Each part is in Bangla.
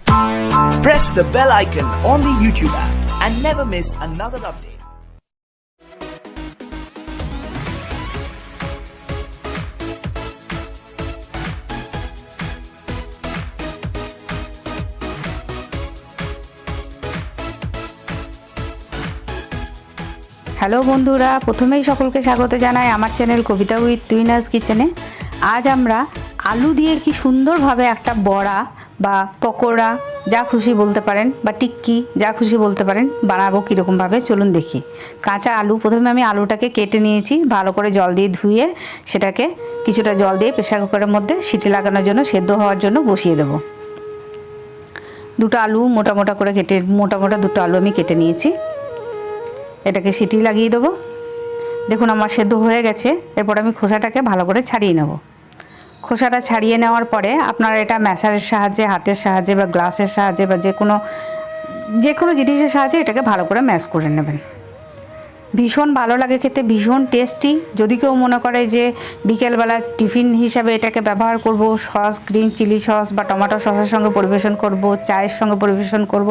Press the bell icon on the YouTube app and never miss another update. Hello বন্ধুরা, প্রথমেই সকলকে স্বাগত জানাই আমার চ্যানেল কবিতা উইথ টুইনার্স কিচেনে। আজ আমরা আলু দিয়ে কি সুন্দরভাবে একটা বড়া বা পকোড়া যা খুশি বলতে পারেন বা টিক্কি যা খুশি বলতে পারেন বানাবো কীরকমভাবে চলুন দেখি। কাঁচা আলু প্রথমে আমি আলুটাকে কেটে নিয়েছি, ভালো করে জল দিয়ে ধুয়ে সেটাকে কিছুটা জল দিয়ে প্রেসার কুকারের মধ্যে সিটি লাগানোর জন্য সেদ্ধ হওয়ার জন্য বসিয়ে দেবো। দুটো আলু মোটা মোটা করে কেটে দুটো আলু আমি কেটে নিয়েছি, এটাকে সিটি লাগিয়ে দেবো। দেখুন আমার সেদ্ধ হয়ে গেছে। এরপর আমি খোসাটাকে ভালো করে ছাড়িয়ে নেব। খোসাটা ছাড়িয়ে নেওয়ার পরে আপনারা এটা ম্যাশারের সাহায্যে, হাতের সাহায্যে বা গ্লাসের সাহায্যে বা যে কোনো জিনিসের সাহায্যে এটাকে ভালো করে ম্যাশ করে নেবেন। ভীষণ ভালো লাগে খেতে, ভীষণ টেস্টি। যদি কেউ মনে করে যে বিকেলবেলা টিফিন হিসাবে এটাকে ব্যবহার করব, সস, গ্রিন চিলি সস বা টমেটো সসের সঙ্গে পরিবেশন করব, চায়ের সঙ্গে পরিবেশন করব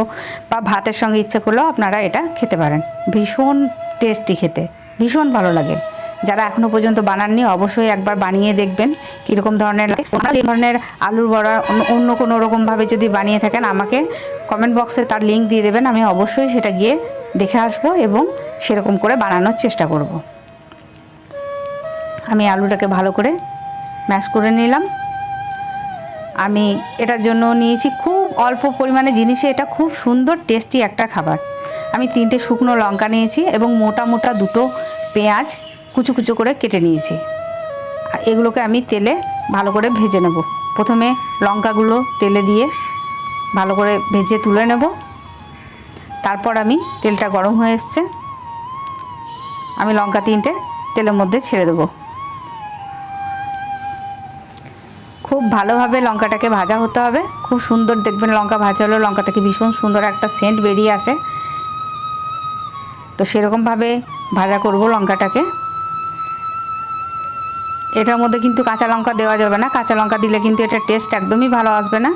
বা ভাতের সঙ্গে ইচ্ছা করলেও আপনারা এটা খেতে পারেন। ভীষণ টেস্টি খেতে, ভীষণ ভালো লাগে। যারা এখনও পর্যন্ত বানাননি অবশ্যই একবার বানিয়ে দেখবেন কীরকম ধরনের লাগে। এই ধরনের আলুর বড়া অন্য কোনো রকমভাবে যদি বানিয়ে থাকেন আমাকে কমেন্ট বক্সে তার লিঙ্ক দিয়ে দেবেন, আমি অবশ্যই সেটা গিয়ে দেখে আসবো এবং সেরকম করে বানানোর চেষ্টা করব। আমি আলুটাকে ভালো করে ম্যাশ করে নিলাম। আমি এটার জন্য নিয়েছি খুব অল্প পরিমাণে জিনিসে এটা খুব সুন্দর টেস্টি একটা খাবার। আমি 3টে শুকনো লঙ্কা নিয়েছি এবং মোটা মোটা 2টো পেঁয়াজ কুচো কুচো করে কেটে নিয়েছি। এগুলোকে আমি তেলে ভালো করে ভেজে নেব। প্রথমে লঙ্কাগুলো তেলে দিয়ে ভালো করে ভেজে তুলে নেব। তারপর আমি তেলটা গরম হয়ে এসছে, আমি লঙ্কা 3টে তেলের মধ্যে ছেড়ে দেবো। খুব ভালোভাবে লঙ্কাটাকে ভাজা হতে হবে। খুব সুন্দর দেখবেন লঙ্কা ভাজা হলে লঙ্কা থেকে ভীষণ সুন্দর একটা সেন্ট বেরিয়ে আসে। তো সেরকমভাবে ভাজা করব লঙ্কাটাকে। এটার মধ্যে কিন্তু কাঁচা লঙ্কা দেওয়া যাবে না, কাঁচা লঙ্কা দিলে কিন্তু এটা টেস্ট একদমই ভালো আসবে না।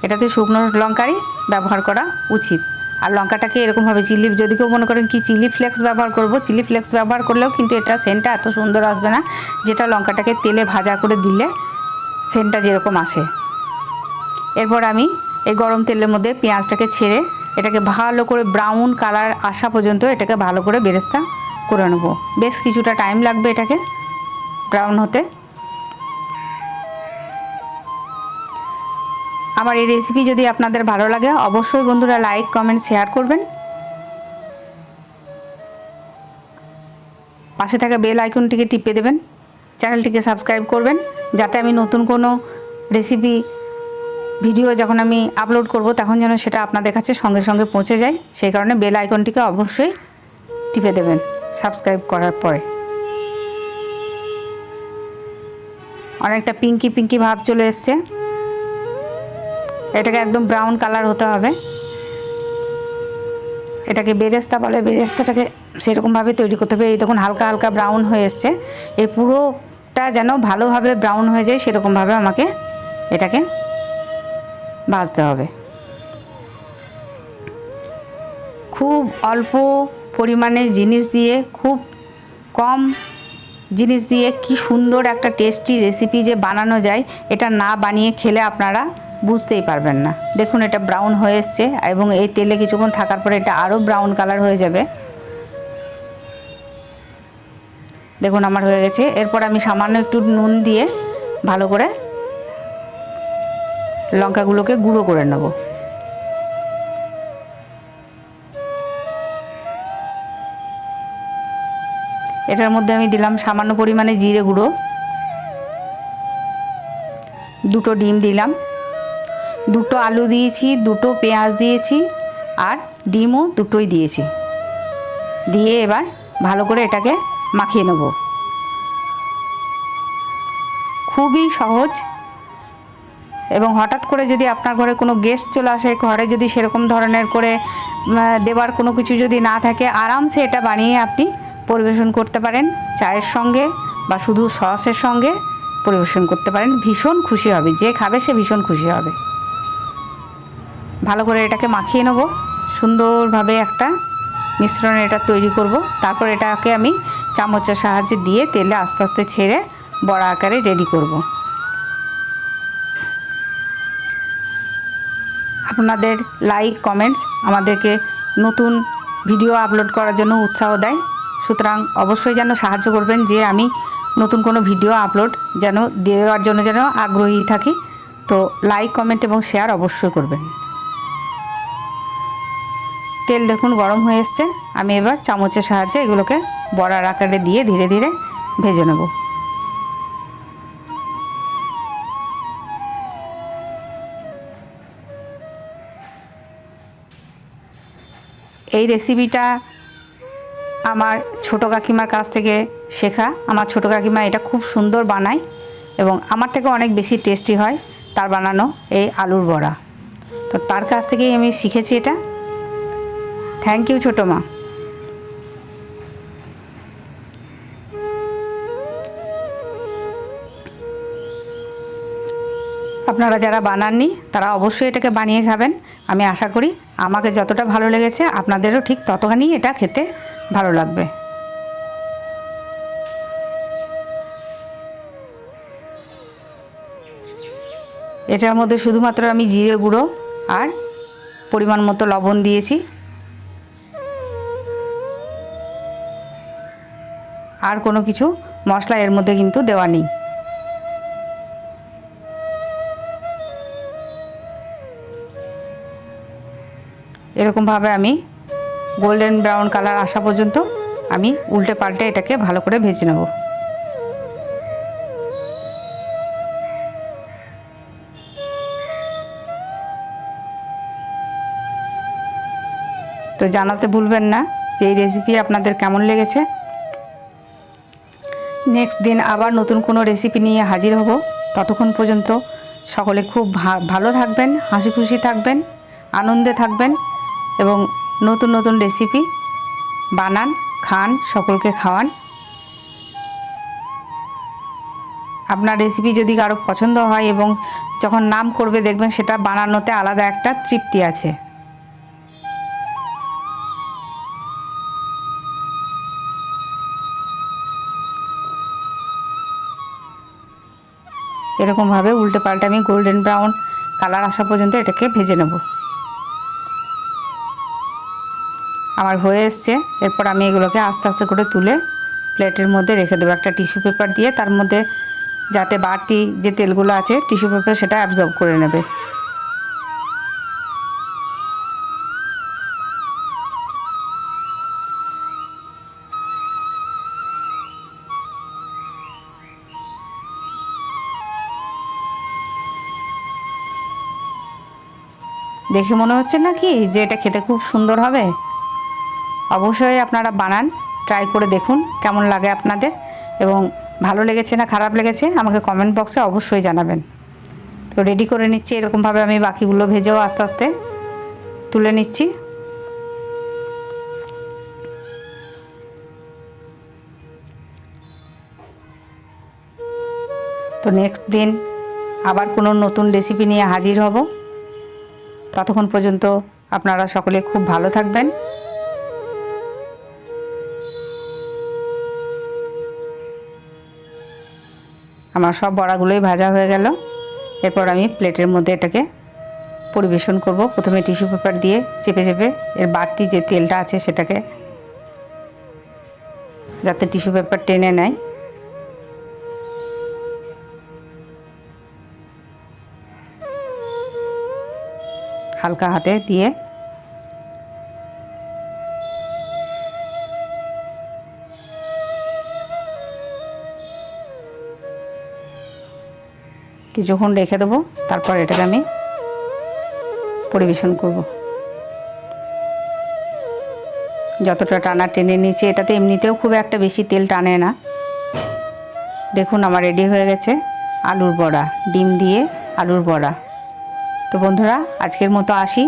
এটাতে শুকনো লঙ্কারই ব্যবহার করা উচিত। আর লঙ্কাটাকে এরকমভাবে যদি কেউ মনে করেন কি চিলি ফ্লেক্স ব্যবহার করব, চিলি ফ্লেক্স ব্যবহার করলেও কিন্তু এটা সেন্টটা এত সুন্দর আসবে না যেটা লঙ্কাটাকে তেলে ভাজা করে দিলে সেন্টটা যেরকম আসে। এরপর আমি এই গরম তেলের মধ্যে পেঁয়াজটাকে ছেড়ে এটাকে ভালো করে ব্রাউন কালার আসা পর্যন্ত এটাকে ভালো করে বেরেস্তা করে নেব। বেশ কিছুটা টাইম লাগবে এটাকে ব্রাউন হতে। আমার এই রেসিপি যদি আপনাদের ভালো লাগে অবশ্যই বন্ধুরা লাইক, কমেন্ট, শেয়ার করবেন। পাশে থাকা বেল আইকনটিকে টিপে দেবেন, চ্যানেলটিকে সাবস্ক্রাইব করবেন যাতে আমি নতুন কোনো রেসিপি ভিডিও যখন আমি আপলোড করব তখন যেন সেটা আপনাদের কাছে সঙ্গে সঙ্গে পৌঁছে যায়। সেই কারণে বেল আইকনটিকে অবশ্যই টিপে দেবেন সাবস্ক্রাইব করার পরে। অনেকটা পিঙ্কি পিঙ্কি ভাব চলে এসছে, এটাকে একদম ব্রাউন কালার হতে হবে। এটাকে বেরেস্তা বলে, বেরেস্তাটাকে সেরকমভাবে তৈরি করতে হবে। এই দেখুন হালকা হালকা ব্রাউন হয়ে এসছে, এই পুরোটা যেন ভালোভাবে ব্রাউন হয়ে যায় সেরকমভাবে আমাকে এটাকে ভাজতে হবে। খুব অল্প পরিমাণে জিনিস দিয়ে, খুব কম জিনিস দিয়ে কি সুন্দর একটা টেস্টি রেসিপি যে বানানো যায় এটা না বানিয়ে খেলে আপনারা বুঝতেই পারবেন না। দেখুন এটা ব্রাউন হয়ে এসছে এবং এই তেলে কিছুক্ষণ থাকার পরে এটা আরও ব্রাউন কালার হয়ে যাবে। দেখুন আমার হয়ে গেছে। এরপর আমি সামান্য একটু নুন দিয়ে ভালো করে লঙ্কাগুলোকে গুঁড়ো করে নেব। এটার মধ্যে আমি দিলাম সামান্য পরিমাণে জিরে গুঁড়ো, 2টো ডিম দিলাম, 2টো আলু দিয়েছি, 2টো পেঁয়াজ দিয়েছি আর ডিমও 2টোই দিয়েছি। দিয়ে এবার ভালো করে এটাকে মাখিয়ে নেব। খুবই সহজ এবং হঠাৎ করে যদি আপনার ঘরে কোনো গেস্ট চলে আসে, ঘরে যদি সেরকম ধরনের করে দেবার কোনো কিছু যদি না থাকে আরামসে এটা বানিয়ে আপনি পরিবেশন করতে পারেন চায়ের সঙ্গে বা শুধু সসের সঙ্গে পরিবেশন করতে পারেন। ভীষণ খুশি হবে, যে খাবে সে ভীষণ খুশি হবে। ভালো করে এটাকে মাখিয়ে নেব। সুন্দরভাবে একটা মিশ্রণ এটা তৈরি করব। তারপর এটাকে আমি চামচের সাহায্যে দিয়ে তেলে আস্তে আস্তে ছেড়ে বড়া আকারে রেডি করব। আপনাদের লাইক কমেন্টস আমাদেরকে নতুন ভিডিও আপলোড করার জন্য উৎসাহ দেয়। সুতরাং অবশ্যই যেন সাহায্য করবেন যে আমি নতুন কোনো ভিডিও আপলোড যেন দেওয়ার জন্য যেন আগ্রহী থাকি। তো লাইক কমেন্ট এবং শেয়ার অবশ্যই করবেন। তেল দেখুন গরম হয়ে এসছে। আমি এবার চামচের সাহায্যে এগুলোকে বড়ার আকারে দিয়ে ধীরে ধীরে ভেজে নেব। এই রেসিপিটা আমার ছোটো কাকিমার কাছ থেকে শেখা। আমার ছোটো কাকিমা এটা খুব সুন্দর বানায় এবং আমার থেকে অনেক বেশি টেস্টি হয় তার বানানো এই আলুর বড়া। তো তার কাছ থেকেই আমি শিখেছি এটা। থ্যাংক ইউ ছোটো মা। আপনারা যারা বানাননি তারা অবশ্যই এটাকে বানিয়ে খাবেন। আমি আশা করি আমাকে যতটা ভালো লেগেছে আপনাদেরও ঠিক ততখানি এটা খেতে ভালো লাগবে। এটার মধ্যে শুধুমাত্র আমি জিরে গুঁড়ো আর পরিমাণ মতো লবণ দিয়েছি। আর কোনো কিছু মশলা এর মধ্যে কিন্তু দেওয়া নেই। এরকমভাবে আমি গোল্ডেন ব্রাউন কালার আসা পর্যন্ত আমি উল্টে পাল্টে এটাকে ভালো করে ভেজে নেব। তো জানাতে ভুলবেন না যে এই রেসিপি আপনাদের কেমন লেগেছে। নেক্সট দিন আবার নতুন কোনো রেসিপি নিয়ে হাজির হব। ততক্ষণ পর্যন্ত সকলে খুব ভালো থাকবেন, হাসি খুশি থাকবেন, আনন্দে থাকবেন এবং নতুন নতুন রেসিপি বানান, খান, সকলকে খাওয়ান। আপনার রেসিপি যদি কারো পছন্দ হয় এবং যখন নাম করবে দেখবেন সেটা বানানোতে আলাদা একটা তৃপ্তি আছে। এরকমভাবে উল্টে পাল্টে আমি গোল্ডেন ব্রাউন কালার আসা পর্যন্ত এটাকে ভেজে নেব। আমার হয়ে এসছে। এরপর আমি এগুলোকে আস্তে আস্তে করে তুলে প্লেটের মধ্যে রেখে দেবো একটা টিস্যু পেপার দিয়ে, তার মধ্যে যাতে বাড়তি যে তেলগুলো আছে টিস্যু পেপার সেটা অ্যাবজর্ব করে নেবে। দেখে মনে হচ্ছে না কি যে এটা খেতে খুব সুন্দর হবে? অবশ্যই আপনারা বানান, ট্রাই করে দেখুন কেমন লাগে আপনাদের এবং ভালো লেগেছে না খারাপ লেগেছে আমাকে কমেন্ট বক্সে অবশ্যই জানাবেন। তো রেডি করে নিচ্ছি। এরকমভাবে আমি বাকিগুলো ভেজেও আস্তে আস্তে তুলে নিচ্ছি। তো নেক্সট দিন আবার কোনো নতুন রেসিপি নিয়ে হাজির হব। ততক্ষণ পর্যন্ত আপনারা সকলে খুব ভালো থাকবেন। আমার সব বড়াগুলোই ভাজা হয়ে গেল। এরপর আমি প্লেটের মধ্যে এটাকে পরিবেশন করব। প্রথমে টিস্যু পেপার দিয়ে চেপে চেপে এর বাড়তি যে তেলটা আছে সেটাকে যাতে টিস্যু পেপার টেনে নেয়। হালকা হাতে দিয়ে কিছুক্ষণ রেখে দেবো। তারপর এটাকে আমি পরিবেশন করব। যতটা টানা টেনে নিয়েছি, এটাতে এমনিতেও খুব একটা বেশি তেল টানে না। দেখুন আমার রেডি হয়ে গেছে আলুর বড়া, ডিম দিয়ে আলুর বড়া। তো বন্ধুরা আজকের মতো আসি।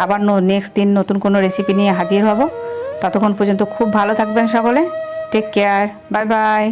আবার নেক্সট দিন নতুন কোনো রেসিপি নিয়ে হাজির হব। ততক্ষণ পর্যন্ত খুব ভালো থাকবেন সকলে। Take care, bye by.